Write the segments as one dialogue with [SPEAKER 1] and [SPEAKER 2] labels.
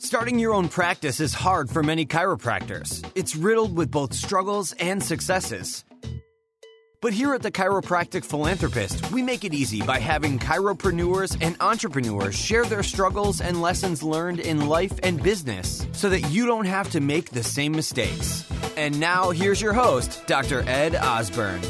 [SPEAKER 1] Starting your own practice is hard for many chiropractors. It's riddled with both struggles and successes. But here at the Chiropractic Philanthropist, we make it easy by having chiropreneurs and entrepreneurs share their struggles and lessons learned in life and business so that you don't have to make the same mistakes. And now, here's your host, Dr. Ed Osborne.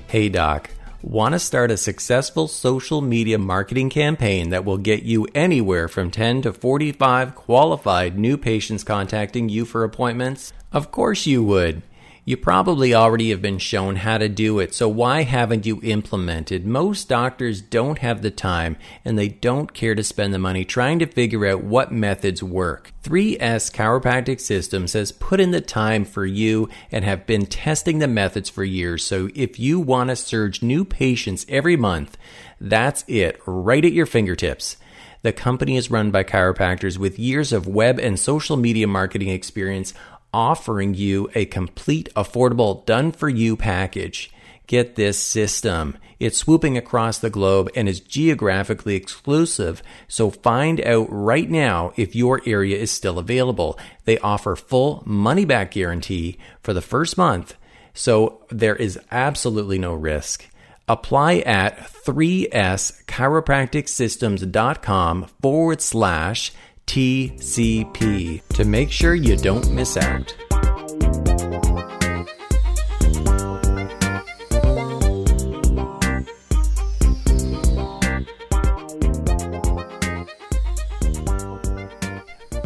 [SPEAKER 2] Hey Doc, want to start a successful social media marketing campaign that will get you anywhere from 10 to 45 qualified new patients contacting you for appointments? Of course you would. You probably already have been shown how to do it, so why haven't you implemented? Most doctors don't have the time and they don't care to spend the money trying to figure out what methods work. 3S Chiropractic Systems has put in the time for you and have been testing the methods for years, so if you want to surge new patients every month, that's it, right at your fingertips. The company is run by chiropractors with years of web and social media marketing experience, offering you a complete, affordable, done-for-you package. Get this system. It's swooping across the globe and is geographically exclusive, so find out right now if your area is still available. They offer full money-back guarantee for the first month, so there is absolutely no risk. Apply at 3schiropracticsystems.com/TCP to make sure you don't miss out.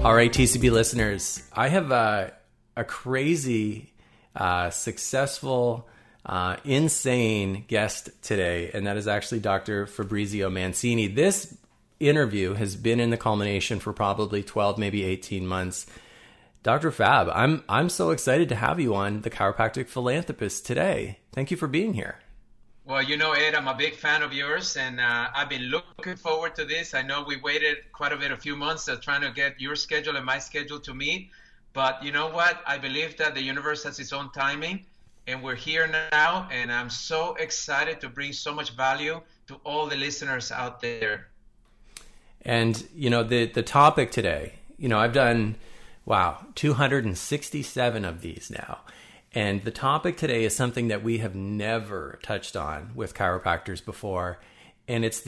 [SPEAKER 2] All right, TCP listeners, I have a crazy, successful, insane guest today, and that is actually Dr. Fabrizio Mancini. This interview has been in the culmination for probably 12, maybe 18 months. Dr. Fab, I'm so excited to have you on the Chiropractic Philanthropist today. Thank you for being here.
[SPEAKER 3] Well, you know, Ed, I'm a big fan of yours, and I've been looking forward to this. I know we waited quite a few months trying to get your schedule and my schedule to meet, but you know what? I believe that the universe has its own timing, and we're here now, and I'm so excited to bring so much value to all the listeners out there.
[SPEAKER 2] And, you know, the topic today, you know, I've done, 267 of these now. And the topic today is something that we have never touched on with chiropractors before. And it's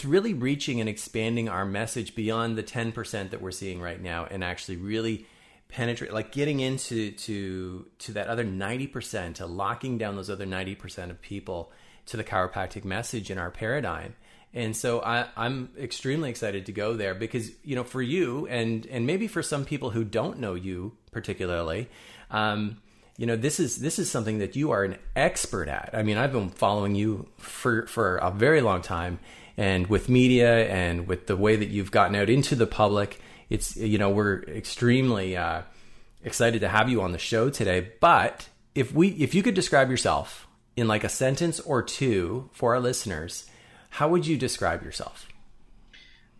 [SPEAKER 2] really reaching and expanding our message beyond the 10% that we're seeing right now and actually really penetrate, like getting into to that other 90%, to locking down those other 90% of people to the chiropractic message in our paradigm. And so I'm extremely excited to go there because, you know, for you and maybe for some people who don't know you particularly, you know, this is something that you are an expert at. I mean, I've been following you for a very long time, and with media and with the way that you've gotten out into the public, it's, you know, we're extremely excited to have you on the show today. But if you could describe yourself in like a sentence or two for our listeners, how would you describe yourself?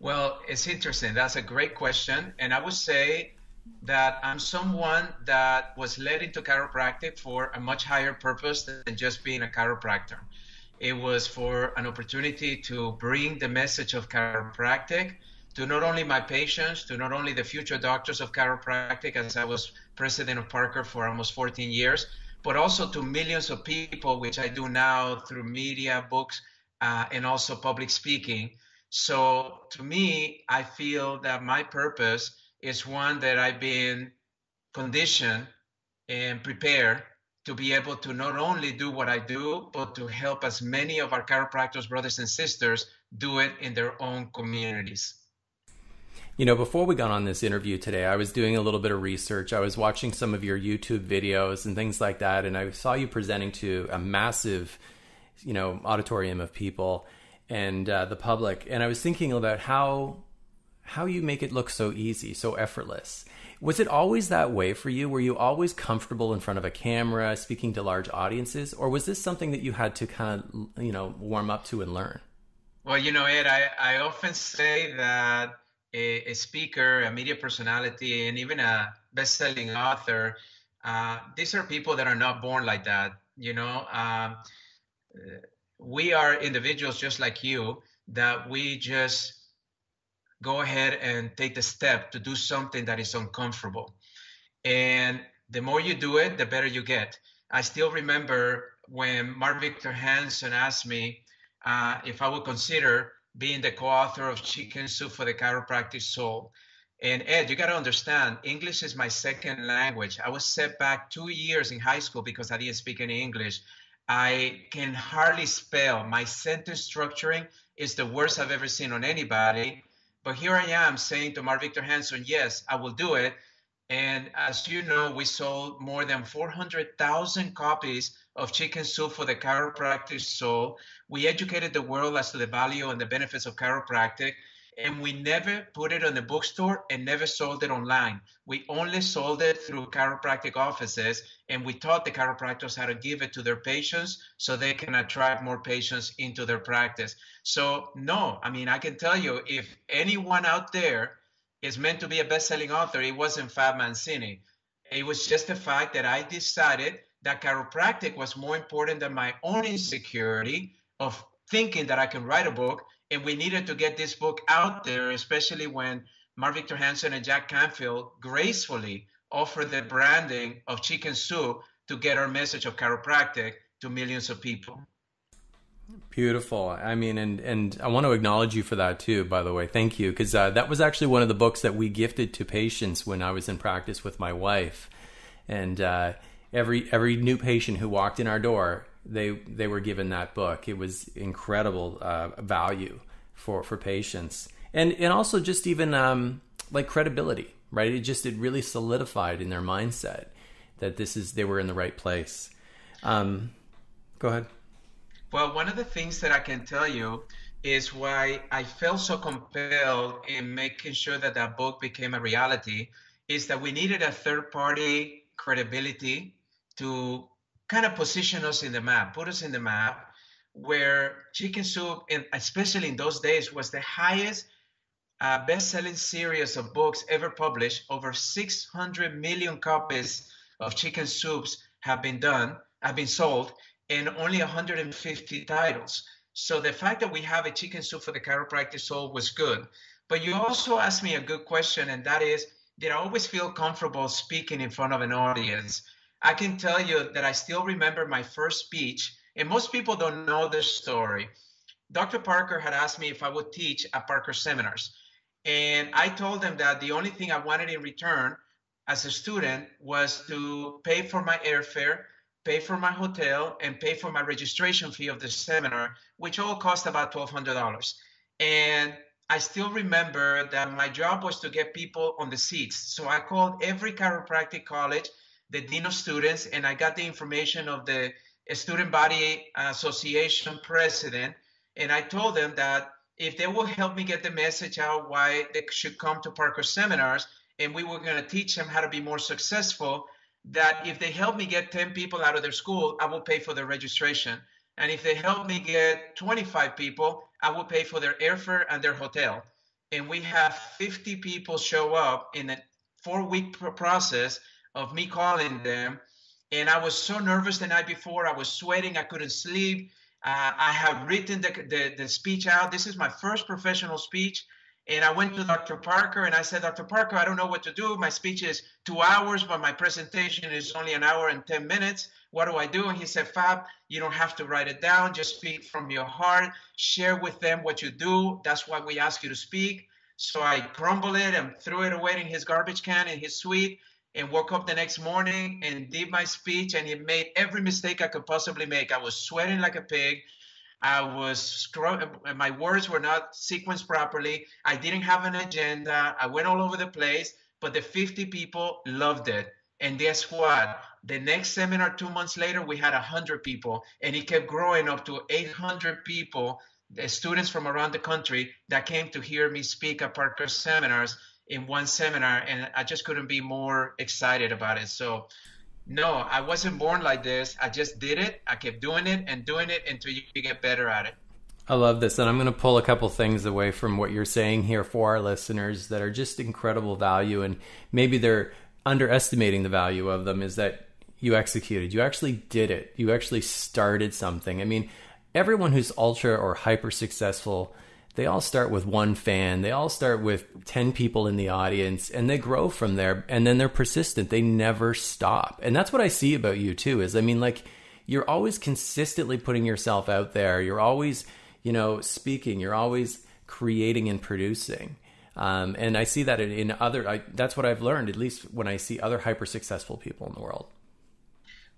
[SPEAKER 3] Well, it's interesting. That's a great question. And I would say that I'm someone that was led into chiropractic for a much higher purpose than just being a chiropractor. It was for an opportunity to bring the message of chiropractic to not only my patients, to not only the future doctors of chiropractic, as I was president of Parker for almost 14 years, but also to millions of people, which I do now through media, books, and also public speaking. So to me, I feel that my purpose is one that I've been conditioned and prepared to be able to not only do what I do, but to help as many of our chiropractors, brothers and sisters, do it in their own communities.
[SPEAKER 2] You know, before we got on this interview today, I was doing a little bit of research. I was watching some of your YouTube videos and things like that, and I saw you presenting to a massive, you know, auditorium of people and the public. And I was thinking about how you make it look so easy, so effortless. Was it always that way for you? Were you always comfortable in front of a camera, speaking to large audiences? Or was this something that you had to kind of, you know, warm up to and learn?
[SPEAKER 3] Well, you know, Ed, I often say that a speaker, a media personality, and even a best-selling author, these are people that are not born like that. You know, we are individuals just like you that we just go ahead and take the step to do something that is uncomfortable. And the more you do it, the better you get. I still remember when Mark Victor Hansen asked me if I would consider being the co-author of Chicken Soup for the Chiropractic Soul. And Ed, you got to understand, English is my second language. I was set back 2 years in high school because I didn't speak any English. I can hardly spell. My sentence structuring is the worst I've ever seen on anybody. But here I am saying to Mark Victor Hansen, yes, I will do it. And as you know, we sold more than 400,000 copies of Chicken Soup for the Chiropractic Soul. We educated the world as to the value and the benefits of chiropractic. And we never put it on the bookstore and never sold it online. We only sold it through chiropractic offices, and we taught the chiropractors how to give it to their patients so they can attract more patients into their practice. So no, I mean, I can tell you, if anyone out there is meant to be a best-selling author, it wasn't Fab Mancini. It was just the fact that I decided that chiropractic was more important than my own insecurity of thinking that I can write a book. And we needed to get this book out there, especially when Mark Victor Hansen and Jack Canfield gracefully offered the branding of Chicken Soup to get our message of chiropractic to millions of people.
[SPEAKER 2] Beautiful. I mean, and I want to acknowledge you for that too, by the way. Thank you. Because that was actually one of the books that we gifted to patients when I was in practice with my wife. And every new patient who walked in our door, they were given that book. It was incredible value for patients, and also just even like credibility, right? It really solidified in their mindset that they were in the right place. Go ahead.
[SPEAKER 3] Well, one of the things that I can tell you is why I felt so compelled in making sure that that book became a reality is that we needed a third-party credibility to kind of position us in the map, put us in the map, where Chicken Soup, and especially in those days, was the highest best-selling series of books ever published. Over 600 million copies of Chicken Soups have been sold, and only 150 titles. So the fact that we have a Chicken Soup for the Chiropractic Soul was good. But you also asked me a good question, and that is, did I always feel comfortable speaking in front of an audience? I can tell you that I still remember my first speech, and most people don't know this story. Dr. Parker had asked me if I would teach at Parker seminars. And I told him that the only thing I wanted in return as a student was to pay for my airfare, pay for my hotel, and pay for my registration fee of the seminar, which all cost about $1,200. And I still remember that my job was to get people on the seats. So I called every chiropractic college, the dean of students, and I got the information of the Student Body Association president. And I told them that if they will help me get the message out why they should come to Parker seminars, and we were going to teach them how to be more successful, that if they help me get 10 people out of their school, I will pay for their registration. And if they help me get 25 people, I will pay for their airfare and their hotel. And we have 50 people show up in a 4-week process of me calling them. And I was so nervous the night before. I was sweating. I couldn't sleep. I have written the speech out. This is my first professional speech. And I went to Dr. Parker and I said, Dr. Parker, I don't know what to do. My speech is 2 hours, but my presentation is only 1 hour and 10 minutes. What do I do? And he said, Fab, you don't have to write it down. Just speak from your heart. Share with them what you do. That's why we ask you to speak. So I crumbled it and threw it away in his garbage can in his suite and woke up the next morning and did my speech. And he made every mistake I could possibly make. I was sweating like a pig. My words were not sequenced properly. I didn't have an agenda. I went all over the place, but the 50 people loved it. And guess what? The next seminar 2 months later, we had 100 people, and it kept growing up to 800 people, the students from around the country that came to hear me speak at Parker seminars in one seminar. And I just couldn't be more excited about it. So no, I wasn't born like this. I just did it. I kept doing it until you get better at it.
[SPEAKER 2] I love this. And I'm going to pull a couple things away from what you're saying here for our listeners that are just incredible value. And maybe they're underestimating the value of them, is that You executed. You actually did it. You actually started something. I mean, everyone who's ultra or hyper successful, they all start with one fan. They all start with 10 people in the audience, and they grow from there. And then they're persistent. They never stop. And that's what I see about you too, is, I mean, like, you're always consistently putting yourself out there. You're always, speaking. You're always creating and producing. And I see that in other, that's what I've learned, at least when I see other hyper successful people in the world.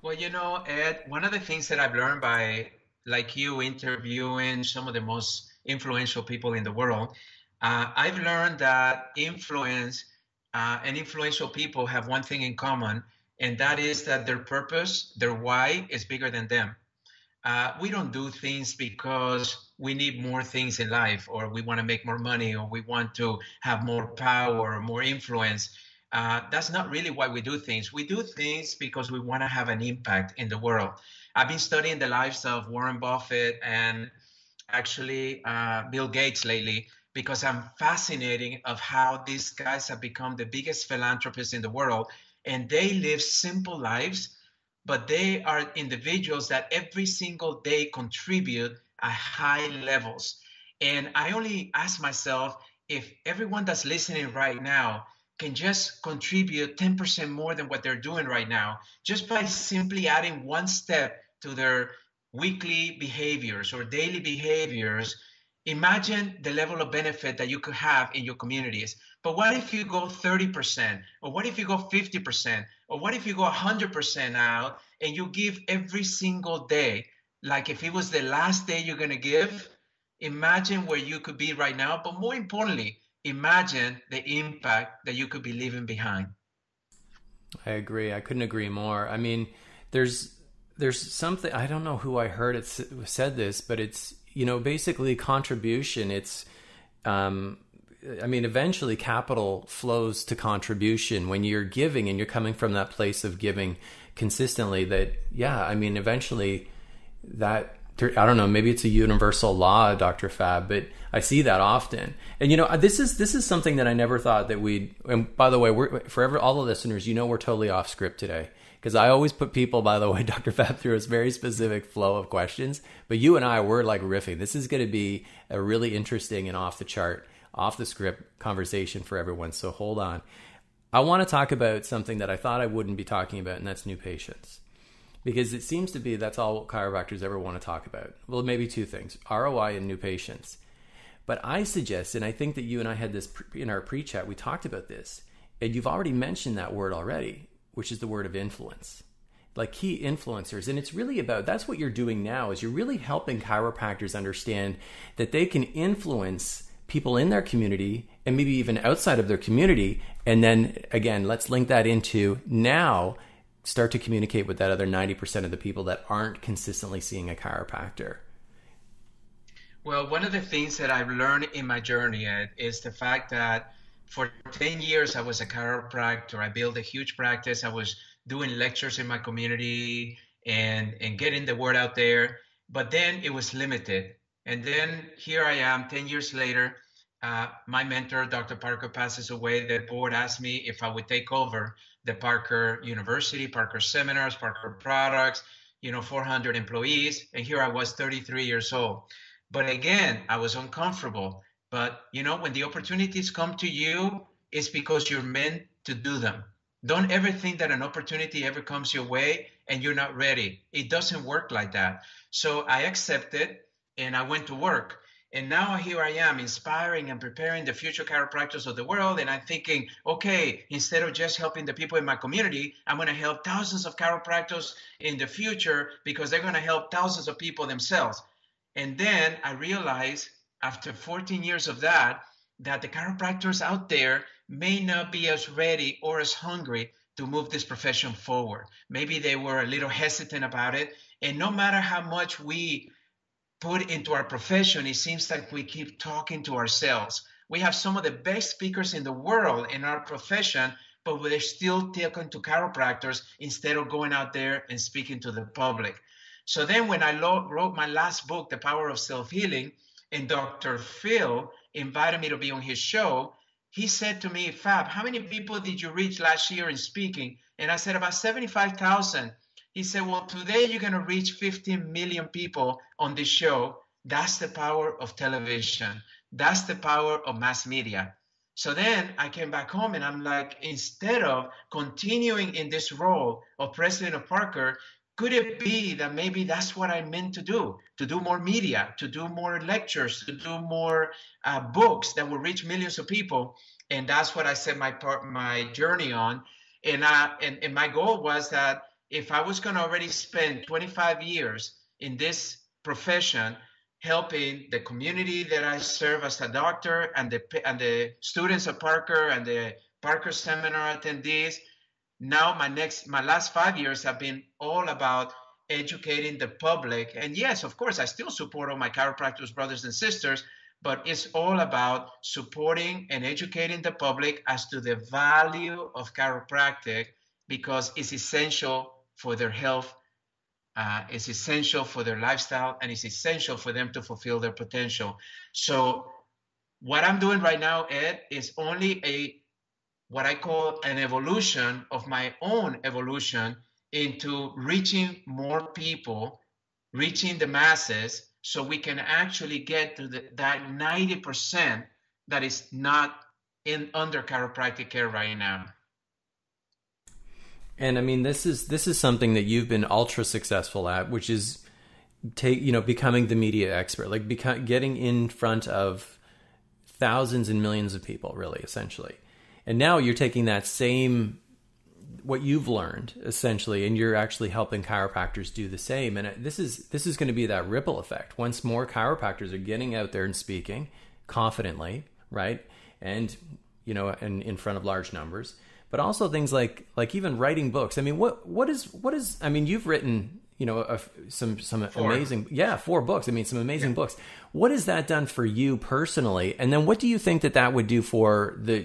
[SPEAKER 3] Well, Ed, one of the things that I've learned by, like you, interviewing some of the most influential people in the world, I've learned that influence and influential people have one thing in common, and that is that their purpose, their why, is bigger than them. We don't do things because we need more things in life, or we want to make more money, or we want to have more power or more influence. That's not really why we do things. We do things because we want to have an impact in the world. I've been studying the lives of Warren Buffett and actually Bill Gates lately, because I'm fascinated of how these guys have become the biggest philanthropists in the world, and they live simple lives, but they are individuals that every single day contribute at high levels. And I only ask myself, if everyone that's listening right now can just contribute 10% more than what they're doing right now, just by simply adding one step to their weekly behaviors or daily behaviors, imagine the level of benefit that you could have in your communities. But what if you go 30%? Or what if you go 50%? Or what if you go 100% out and you give every single day, like if it was the last day you're going to give? Imagine where you could be right now. But more importantly, imagine the impact that you could be leaving behind.
[SPEAKER 2] I agree. I couldn't agree more. I mean, there's something, I don't know who I heard it said this, but it's, basically contribution. It's, eventually capital flows to contribution when you're giving and you're coming from that place of giving consistently. Eventually that, I don't know, maybe it's a universal law, Dr. Fab, but I see that often. And this is something that I never thought that we'd. And by the way, for all the listeners, we're totally off script today, because I always put people, by the way, Dr. Fab, through a very specific flow of questions. But you and I were like riffing. This is going to be a really interesting and off the chart, off the script conversation for everyone. So hold on. I want to talk about something that I thought I wouldn't be talking about, and that's new patients. Because it seems to be that's all chiropractors ever want to talk about. Well, maybe two things, ROI and new patients. But I suggest, and I think that you and I had this in our pre-chat, we talked about this, and you've already mentioned that word already, which is the word of influence. Like key influencers. And it's really about, that's what you're doing now, is you're really helping chiropractors understand that they can influence people in their community and maybe even outside of their community. And then again, let's link that into now start to communicate with that other 90% of the people that aren't consistently seeing a chiropractor.
[SPEAKER 3] Well, one of the things that I've learned in my journey, Ed, is the fact that for 10 years I was a chiropractor. I built a huge practice. I was doing lectures in my community and getting the word out there. But then it was limited. And then here I am 10 years later. My mentor, Dr. Parker, passes away. The board asked me if I would take over the Parker University, Parker Seminars, Parker Products, 400 employees. And here I was 33 years old. But again, I was uncomfortable. But, when the opportunities come to you, it's because you're meant to do them. Don't ever think that an opportunity ever comes your way and you're not ready. It doesn't work like that. So I accepted and I went to work. And now here I am inspiring and preparing the future chiropractors of the world. And I'm thinking, okay, instead of just helping the people in my community, I'm going to help thousands of chiropractors in the future, because they're going to help thousands of people themselves. And then I realized after 14 years of that the chiropractors out there may not be as ready or as hungry to move this profession forward. Maybe they were a little hesitant about it. And no matter how much we put into our profession, it seems like we keep talking to ourselves. We have some of the best speakers in the world in our profession, but they're still talking to chiropractors instead of going out there and speaking to the public. So then when I wrote my last book, The Power of Self-Healing, and Dr. Phil invited me to be on his show, he said to me, Fab, how many people did you reach last year in speaking? And I said, about 75,000. He said, well, today you're going to reach 15 million people on this show. That's the power of television. That's the power of mass media. So then I came back home and I'm like, instead of continuing in this role of president of Parker, could it be that maybe that's what I meant to do more media, to do more lectures, to do more books that will reach millions of people? And that's what I set my journey on. And my goal was that if I was going to already spend 25 years in this profession, helping the community that I serve as a doctor and the students of Parker and the Parker seminar attendees, now my last 5 years have been all about educating the public. And yes, of course, I still support all my chiropractors, brothers and sisters, but it's all about supporting and educating the public as to the value of chiropractic, because it's essential for their health, it's essential for their lifestyle, and it's essential for them to fulfill their potential. So what I'm doing right now, Ed, is only what I call an evolution of my own evolution into reaching more people, reaching the masses, so we can actually get to that 90% that is not under chiropractic care right now.
[SPEAKER 2] And I mean, this is something that you've been ultra successful at, which is becoming the media expert, like getting in front of thousands and millions of people, really, essentially. And now you're taking that same, what you've learned, essentially, and you're actually helping chiropractors do the same. And this is going to be that ripple effect. Once more chiropractors are getting out there and speaking confidently, right? And, and in front of large numbers, but also things like even writing books. I mean, what is, I mean, you've written, some amazing, 4 books. I mean, some amazing books. What has that done for you personally? And then what do you think that would do for the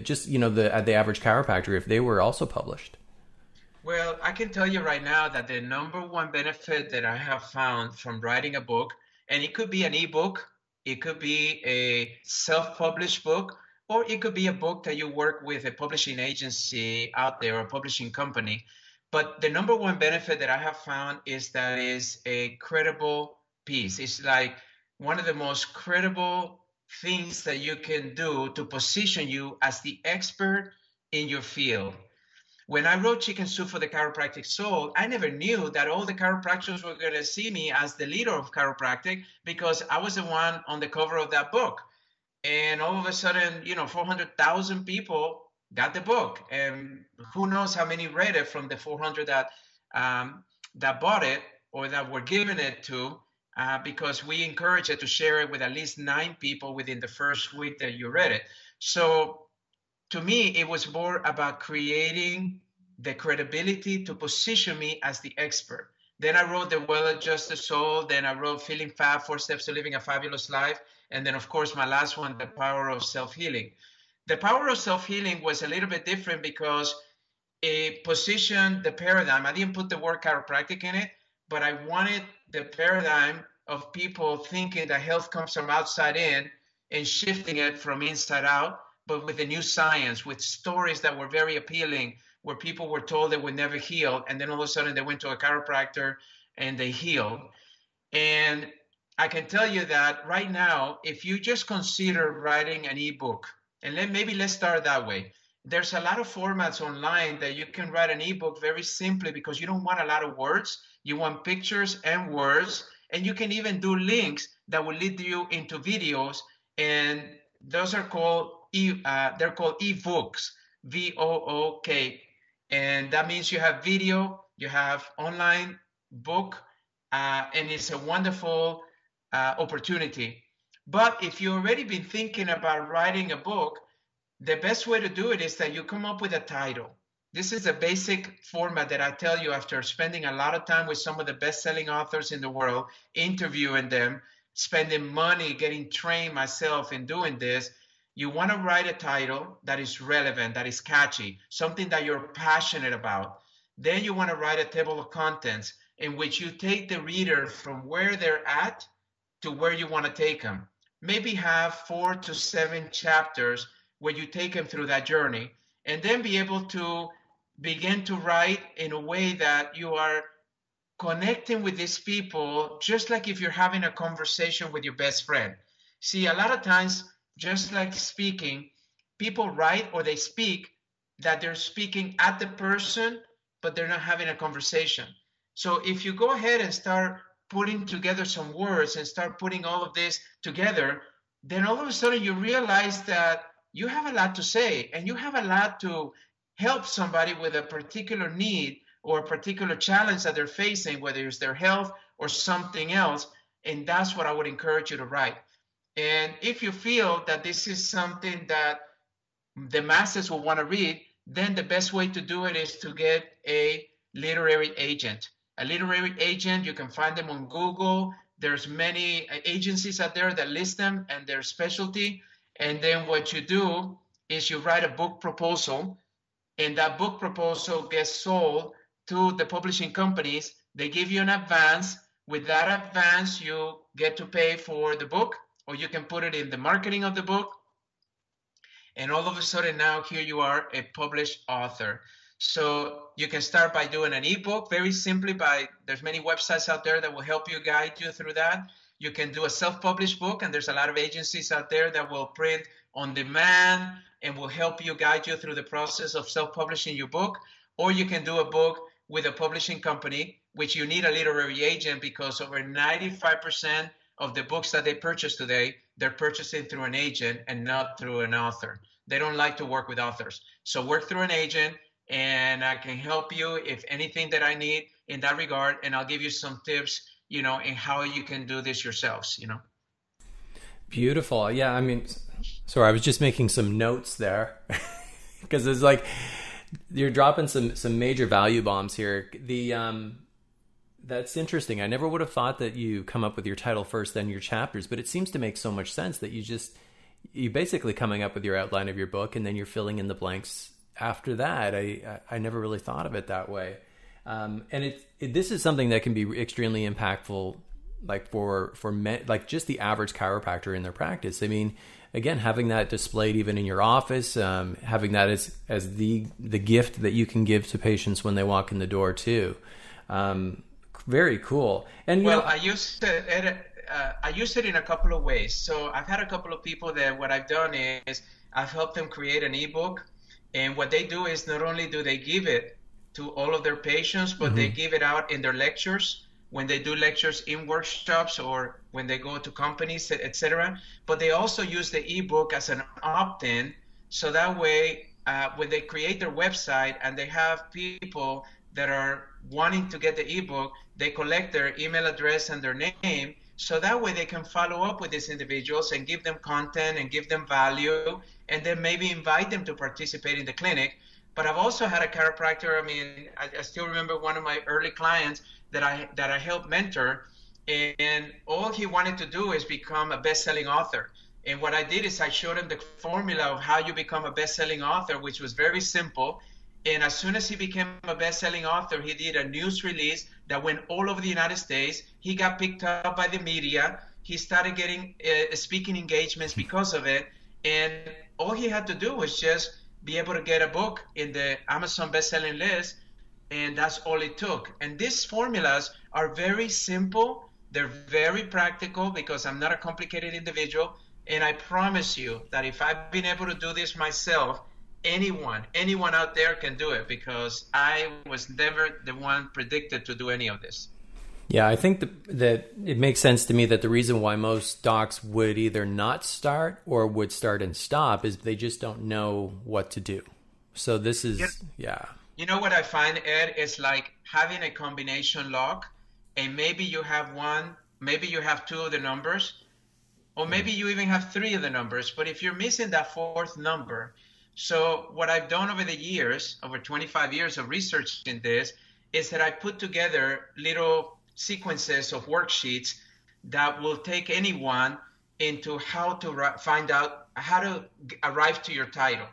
[SPEAKER 2] average chiropractor if they were also published?
[SPEAKER 3] Well, I can tell you right now that the number one benefit that I have found from writing a book, and it could be an ebook, it could be a self-published book, or it could be a book that you work with a publishing agency out there or a publishing company. But the number one benefit that I have found is that it's a credible piece. It's like one of the most credible things that you can do to position you as the expert in your field. When I wrote Chicken Soup for the Chiropractic Soul, I never knew that all the chiropractors were going to see me as the leader of chiropractic, because I was the one on the cover of that book. And all of a sudden, 400,000 people got the book, and who knows how many read it from the 400 that bought it or that were given it to, because we encourage it to share it with at least 9 people within the first week that you read it. So to me, it was more about creating the credibility to position me as the expert. Then I wrote The Well-Adjusted Soul. Then I wrote Feeling Fab, 4 Steps to Living a Fabulous Life. And then, of course, my last one, The Power of Self-Healing. The Power of Self-Healing was a little bit different because it positioned the paradigm. I didn't put the word chiropractic in it, but I wanted the paradigm of people thinking that health comes from outside in and shifting it from inside out, but with a new science, with stories that were very appealing, where people were told they would never heal, and then all of a sudden they went to a chiropractor and they healed. And I can tell you that right now, if you just consider writing an ebook, and let's start that way. There's a lot of formats online that you can write an ebook very simply, because you don't want a lot of words. You want pictures and words, and you can even do links that will lead you into videos, and those are called they're called ebooks, VOOK, and that means you have video, you have online book, and it's a wonderful opportunity. But if you've already been thinking about writing a book, the best way to do it is that you come up with a title. This is a basic format that I tell you after spending a lot of time with some of the best-selling authors in the world, interviewing them, spending money, getting trained myself in doing this. You want to write a title that is relevant, that is catchy, something that you're passionate about. Then you want to write a table of contents in which you take the reader from where they're at to where you want to take them. Maybe have 4 to 7 chapters where you take them through that journey, and then be able to begin to write in a way that you are connecting with these people, just like if you're having a conversation with your best friend. See, a lot of times, just like speaking, people write or they speak that they're speaking at the person, but they're not having a conversation. So if you go ahead and start putting together some words and start putting all of this together, then all of a sudden you realize that you have a lot to say and you have a lot to help somebody with a particular need or a particular challenge that they're facing, whether it's their health or something else. And that's what I would encourage you to write. And if you feel that this is something that the masses will want to read, then the best way to do it is to get a literary agent. A literary agent, you can find them on Google. There's many agencies out there that list them and their specialty. And then what you do is you write a book proposal, and that book proposal gets sold to the publishing companies. They give you an advance. With that advance, you get to pay for the book, or you can put it in the marketing of the book. And all of a sudden now here you are, a published author. So you can start by doing an ebook very simply there's many websites out there that will help you, guide you through that. You can do a self-published book, and there's a lot of agencies out there that will print on demand and will help you, guide you through the process of self-publishing your book. Or you can do a book with a publishing company, which you need a literary agent, because over 95% of the books that they purchase today, they're purchasing through an agent and not through an author. They don't like to work with authors. So work through an agent, and I can help you if anything that I need in that regard. And I'll give you some tips, in how you can do this yourselves,
[SPEAKER 2] Beautiful. Yeah. I mean, sorry, I was just making some notes there because it's like you're dropping some major value bombs here. That's interesting. I never would have thought that you come up with your title first, then your chapters, but it seems to make so much sense that you basically coming up with your outline of your book, and then you're filling in the blanks after that. I never really thought of it that way. And this is something that can be extremely impactful, like for men, like just the average chiropractor in their practice. I mean, again, having that displayed even in your office, having that as the gift that you can give to patients when they walk in the door too. Very cool. And
[SPEAKER 3] I use it in a couple of ways. So I've had a couple of people that what I've done is I've helped them create an ebook, and what they do is not only do they give it to all of their patients, but they give it out in their lectures, when they do lectures in workshops or when they go to companies, etc. But they also use the ebook as an opt-in, so that way when they create their website and they have people that are wanting to get the ebook, they collect their email address and their name, so that way they can follow up with these individuals and give them content and give them value, and then maybe invite them to participate in the clinic. But I've also had a chiropractor. I mean, I still remember one of my early clients that I helped mentor, and all he wanted to do is become a best-selling author. And what I did is I showed him the formula of how you become a best-selling author, which was very simple. And as soon as he became a best-selling author, he did a news release that went all over the United States. He got picked up by the media. He started getting speaking engagements because of it. And all he had to do was just be able to get a book in the Amazon best-selling list, and that's all it took. And these formulas are very simple. They're very practical, because I'm not a complicated individual. And I promise you that if I've been able to do this myself, anyone out there can do it, because I was never the one predicted to do any of this.
[SPEAKER 2] Yeah, I think that it makes sense to me that the reason why most docs would either not start or would start and stop is they just don't know what to do. So this is, yeah.
[SPEAKER 3] You know what I find, Ed, is like having a combination lock, and maybe you have one, maybe you have two of the numbers, or maybe you even have three of the numbers. But if you're missing that fourth number, so what I've done over the years, over 25 years of research in this, is that I put together little sequences of worksheets that will take anyone into how to find out how to arrive to your title,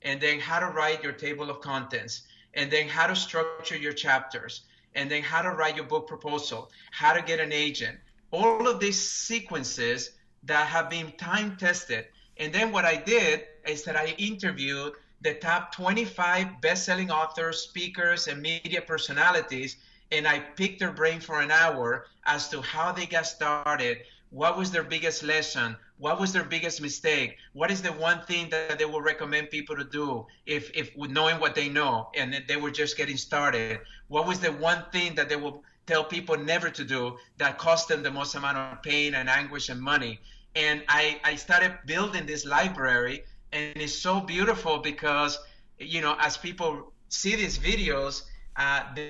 [SPEAKER 3] and then how to write your table of contents, and then how to structure your chapters, and then how to write your book proposal, how to get an agent. All of these sequences that have been time tested. And then what I did is that I interviewed the top 25 best-selling authors, speakers, and media personalities, and I picked their brain for an hour as to how they got started, what was their biggest lesson, what was their biggest mistake, what is the one thing that they will recommend people to do if knowing what they know and they were just getting started, what was the one thing that they will tell people never to do that cost them the most amount of pain and anguish and money. And I started building this library, and it's so beautiful because, you know, as people see these videos,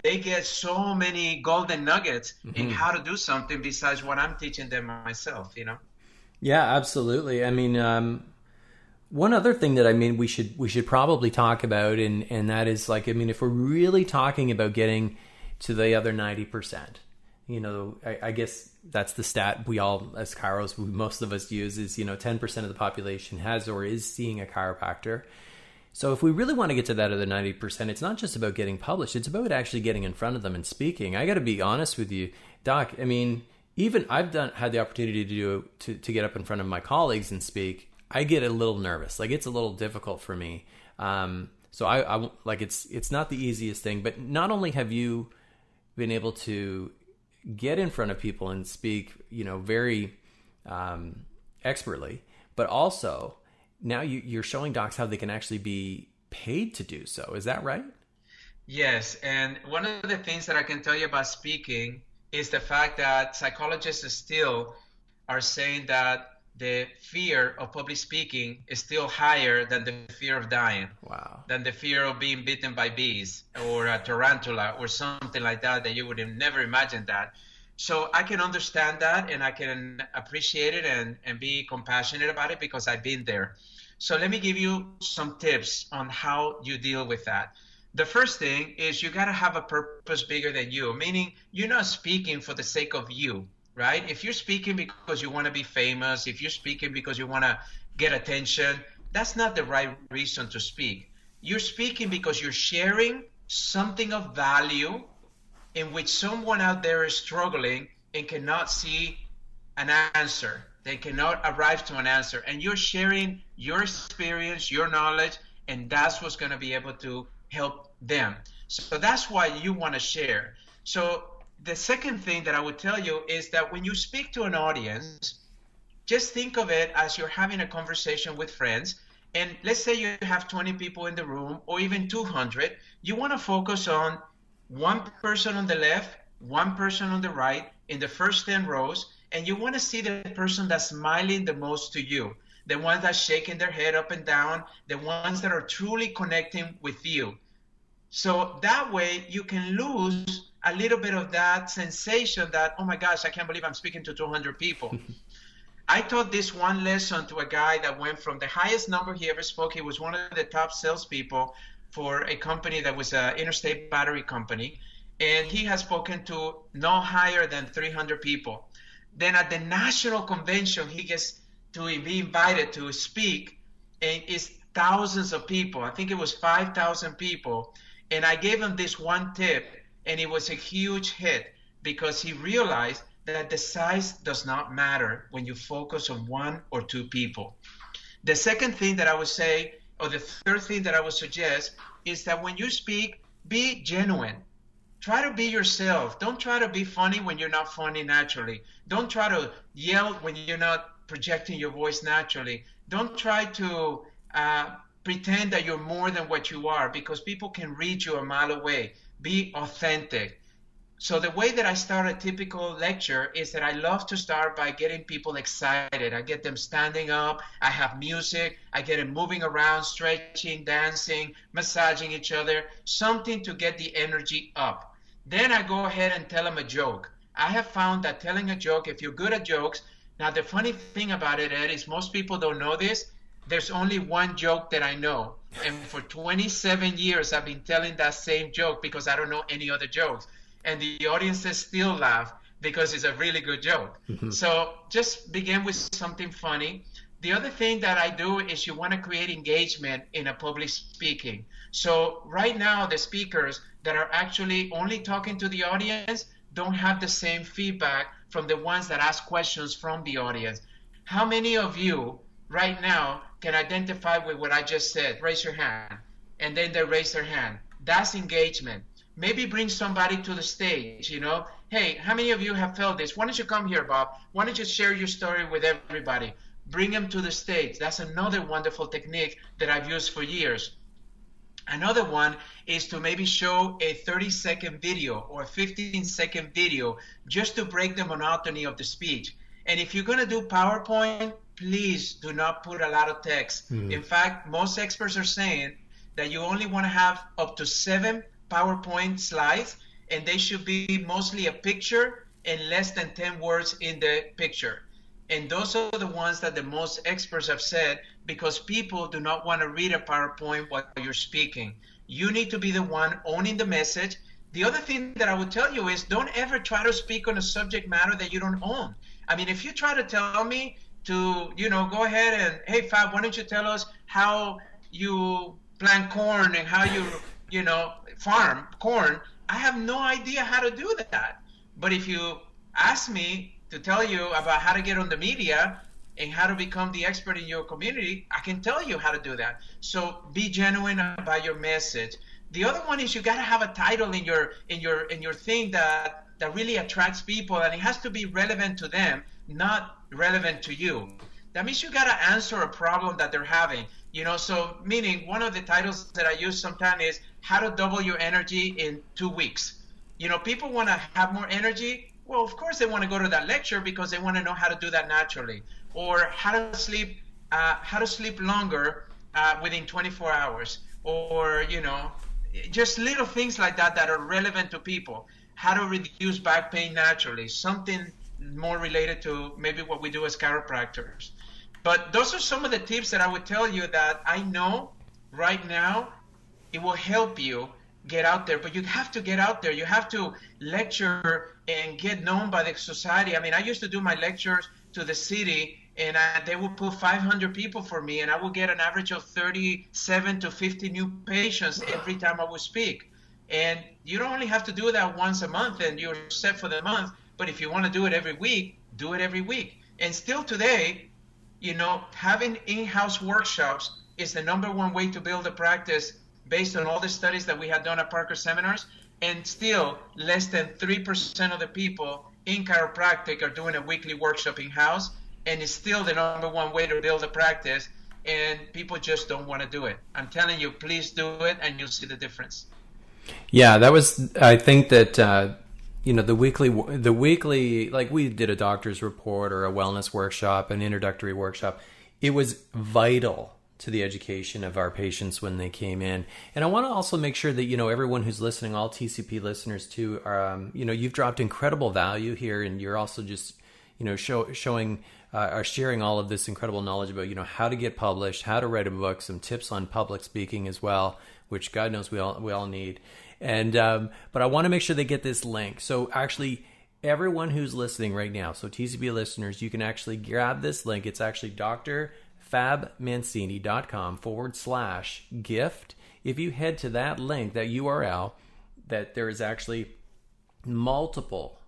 [SPEAKER 3] they get so many golden nuggets in how to do something besides what I'm teaching them myself, you know?
[SPEAKER 2] Yeah, absolutely. I mean, one other thing that we should probably talk about, and that is like, I mean, if we're really talking about getting to the other 90%, you know, I guess that's the stat we all, as chiros, most of us use is, you know, 10% of the population has or is seeing a chiropractor. So if we really want to get to that other 90%, it's not just about getting published. It's about actually getting in front of them and speaking. I got to be honest with you, Doc. I mean, even I've had the opportunity to get up in front of my colleagues and speak. I get a little nervous. Like, it's a little difficult for me. So I like, it's not the easiest thing. But not only have you been able to get in front of people and speak, you know, very expertly, but also now you're showing docs how they can actually be paid to do so. Is that right?
[SPEAKER 3] Yes. And one of the things that I can tell you about speaking is the fact that psychologists still are saying that the fear of public speaking is still higher than the fear of dying.
[SPEAKER 2] Wow. Than
[SPEAKER 3] the fear of being bitten by bees or a tarantula or something like that you would have never imagined that. So I can understand that, and I can appreciate it and be compassionate about it because I've been there. So let me give you some tips on how you deal with that. The first thing is you got to have a purpose bigger than you, meaning you're not speaking for the sake of you, right? If you're speaking because you want to be famous, if you're speaking because you want to get attention, that's not the right reason to speak. You're speaking because you're sharing something of value in which someone out there is struggling and cannot see an answer. They cannot arrive to an answer. And you're sharing your experience, your knowledge, and that's what's going to be able to help them. So that's why you want to share. So the second thing that I would tell you is that when you speak to an audience, just think of it as you're having a conversation with friends. And let's say you have 20 people in the room or even 200. You want to focus on one person on the left, one person on the right in the first 10 rows, and you want to see the person that's smiling the most to you, the ones that's shaking their head up and down, the ones that are truly connecting with you. So that way you can lose a little bit of that sensation that, oh my gosh, I can't believe I'm speaking to 200 people. I taught this one lesson to a guy that went from the highest number he ever spoke. He was one of the top salespeople for a company that was an interstate battery company, and he has spoken to no higher than 300 people. Then at the national convention, he gets to be invited to speak, and it's thousands of people. I think it was 5,000 people, and I gave him this one tip, and it was a huge hit because he realized that the size does not matter when you focus on one or two people. The second thing that I would say, or the third thing that I would suggest, is that when you speak, be genuine. Try to be yourself. Don't try to be funny when you're not funny naturally. Don't try to yell when you're not projecting your voice naturally. Don't try to pretend that you're more than what you are, because people can read you a mile away. Be authentic. So the way that I start a typical lecture is that I love to start by getting people excited. I get them standing up. I have music. I get them moving around, stretching, dancing, massaging each other, something to get the energy up. Then I go ahead and tell them a joke. I have found that telling a joke, if you're good at jokes, now the funny thing about it, Ed, is most people don't know this. There's only one joke that I know. And for 27 years, I've been telling that same joke because I don't know any other jokes. And the audiences still laugh because it's a really good joke. Mm-hmm. So just begin with something funny. The other thing that I do is you want to create engagement in a public speaking. So right now, the speakers that are actually only talking to the audience don't have the same feedback from the ones that ask questions from the audience. How many of you right now can identify with what I just said? Raise your hand. And then they raise their hand. That's engagement. Maybe bring somebody to the stage, Hey, how many of you have felt this? Why don't you come here, Bob? Why don't you share your story with everybody? Bring them to the stage. That's another wonderful technique that I've used for years. Another one is to maybe show a 30-second video or a 15-second video just to break the monotony of the speech. And if you're going to do PowerPoint, please do not put a lot of text. In fact, most experts are saying that you only want to have up to 7 PowerPoint slides, and they should be mostly a picture and less than 10 words in the picture. And those are the ones that the most experts have said, because people do not want to read a PowerPoint while you're speaking. You need to be the one owning the message. The other thing that I would tell you is don't ever try to speak on a subject matter that you don't own. I mean, if you try to tell me to, go ahead and, hey, Fab, why don't you tell us how you plant corn and how you, farm corn, I have no idea how to do that. But if you ask me to tell you about how to get on the media and how to become the expert in your community, I can tell you how to do that. So be genuine about your message. The other one is you got to have a title in your thing that really attracts people, and it has to be relevant to them, not relevant to you. That means you got to answer a problem that they're having. So meaning one of the titles that I use sometimes is how to double your energy in 2 weeks. People want to have more energy. Well, of course they want to go to that lecture because they want to know how to do that naturally, or how to sleep longer within 24 hours, or just little things like that are relevant to people. How to reduce back pain naturally, something more related to maybe what we do as chiropractors. But those are some of the tips that I would tell you that I know right now it will help you get out there. But you have to get out there. You have to lecture and get known by the society. I mean, I used to do my lectures to the city, and they would put 500 people for me, and I would get an average of 37 to 50 new patients every time I would speak. And you don't only have to do that once a month and you're set for the month, but if you want to do it every week, do it every week. And still today, having in-house workshops is the #1 way to build a practice based on all the studies that we had done at Parker Seminars. And still less than 3% of the people in chiropractic are doing a weekly workshop in-house. And it's still the #1 way to build a practice. And people just don't want to do it. I'm telling you, please do it and you'll see the difference.
[SPEAKER 2] Yeah, I think that, the weekly, like we did a doctor's report or a wellness workshop, an introductory workshop. It was vital to the education of our patients when they came in. And I want to also make sure that, everyone who's listening, all TCP listeners too, are, you've dropped incredible value here, and you're also just, showing are sharing all of this incredible knowledge about, how to get published, how to write a book, some tips on public speaking as well, which God knows we all need. And but I want to make sure they get this link. So actually, everyone who's listening right now, so TCP listeners, you can actually grab this link. It's actually dr.fab.dc.com/gift. If you head to that link, that URL, that there is actually multiple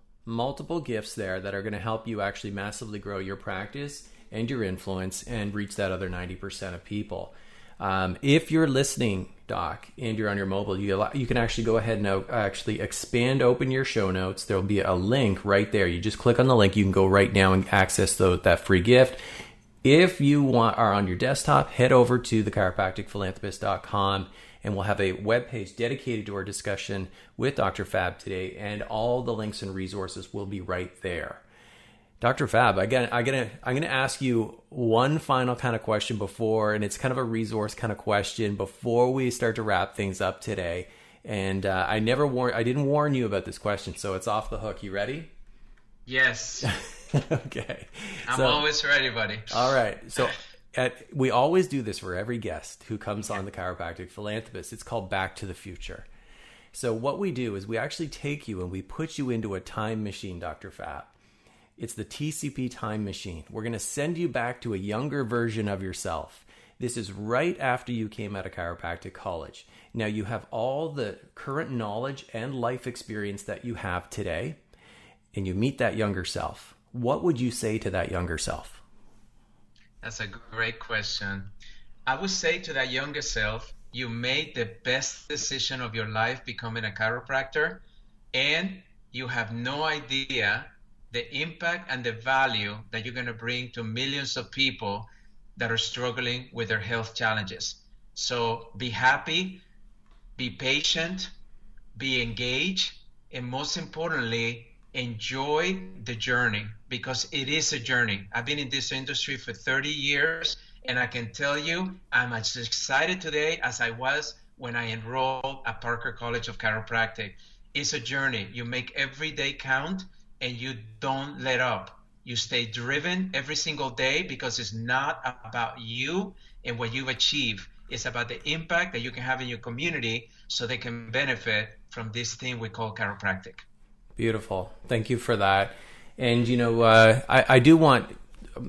[SPEAKER 2] gifts there that are going to help you actually massively grow your practice and your influence and reach that other 90% of people. If you're listening, Doc, and you're on your mobile, you can actually go ahead and actually open your show notes. There'll be a link right there. You just click on the link. You can go right now and access that free gift. If you are on your desktop, head over to thechiropracticphilanthropist.com, and we'll have a webpage dedicated to our discussion with Dr. Fab today, and all the links and resources will be right there. Dr. Fab, again, I'm gonna ask you one final kind of question before, and it's kind of a resource kind of question before we start to wrap things up today. And I didn't warn you about this question, so it's off the hook. You ready?
[SPEAKER 3] Yes.
[SPEAKER 2] Okay.
[SPEAKER 3] I'm always ready, buddy.
[SPEAKER 2] All right. So we always do this for every guest who comes on the Chiropractic Philanthropist. It's called Back to the Future. So what we do is we actually take you and we put you into a time machine, Dr. Fab. It's the TCP time machine. We're going to send you back to a younger version of yourself. This is right after you came out of chiropractic college. Now you have all the current knowledge and life experience that you have today, and you meet that younger self. What would you say to that younger self?
[SPEAKER 3] That's a great question. I would say to that younger self, you made the best decision of your life becoming a chiropractor, and you have no idea the impact and the value that you're going to bring to millions of people that are struggling with their health challenges. So be happy, be patient, be engaged, and most importantly, enjoy the journey, because it is a journey. I've been in this industry for 30 years, and I can tell you I'm as excited today as I was when I enrolled at Parker College of Chiropractic. It's a journey. You make every day count, and you don't let up. You stay driven every single day, because it's not about you and what you've achieved. It's about the impact that you can have in your community so they can benefit from this thing we call chiropractic.
[SPEAKER 2] Beautiful. Thank you for that. And, I do want,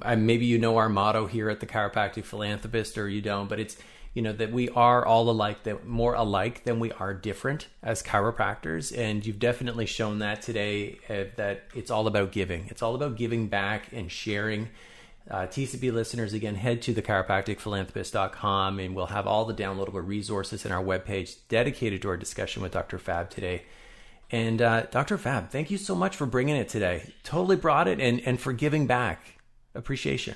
[SPEAKER 2] maybe you know our motto here at the Chiropractic Philanthropist, or you don't, but it's, that we are all alike, that more alike than we are different as chiropractors. And you've definitely shown that today, that it's all about giving. It's all about giving back and sharing. TCP listeners, again, head to thechiropracticphilanthropist.com, and we'll have all the downloadable resources in our webpage dedicated to our discussion with Dr. Fab today. And Dr. Fab, thank you so much for bringing it today. Totally brought it, and for giving back. Appreciation.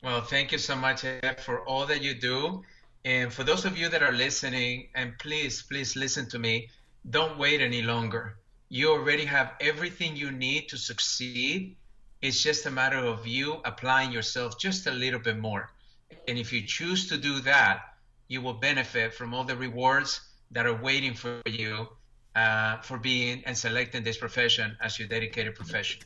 [SPEAKER 3] Well, thank you so much, Ed, for all that you do. And for those of you that are listening, and please listen to me, don't wait any longer. You already have everything you need to succeed. It's just a matter of you applying yourself just a little bit more. And if you choose to do that, you will benefit from all the rewards that are waiting for you for being and selecting this profession as your dedicated profession.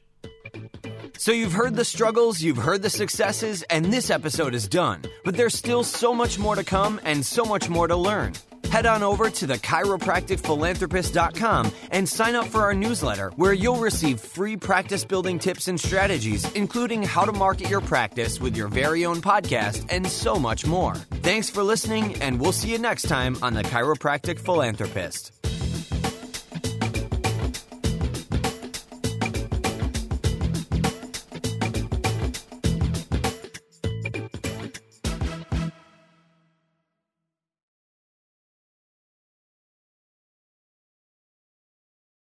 [SPEAKER 1] So you've heard the struggles, you've heard the successes, and this episode is done. But there's still so much more to come and so much more to learn. Head on over to thechiropracticphilanthropist.com and sign up for our newsletter, where you'll receive free practice building tips and strategies, including how to market your practice with your very own podcast and so much more. Thanks for listening, and we'll see you next time on The Chiropractic Philanthropist.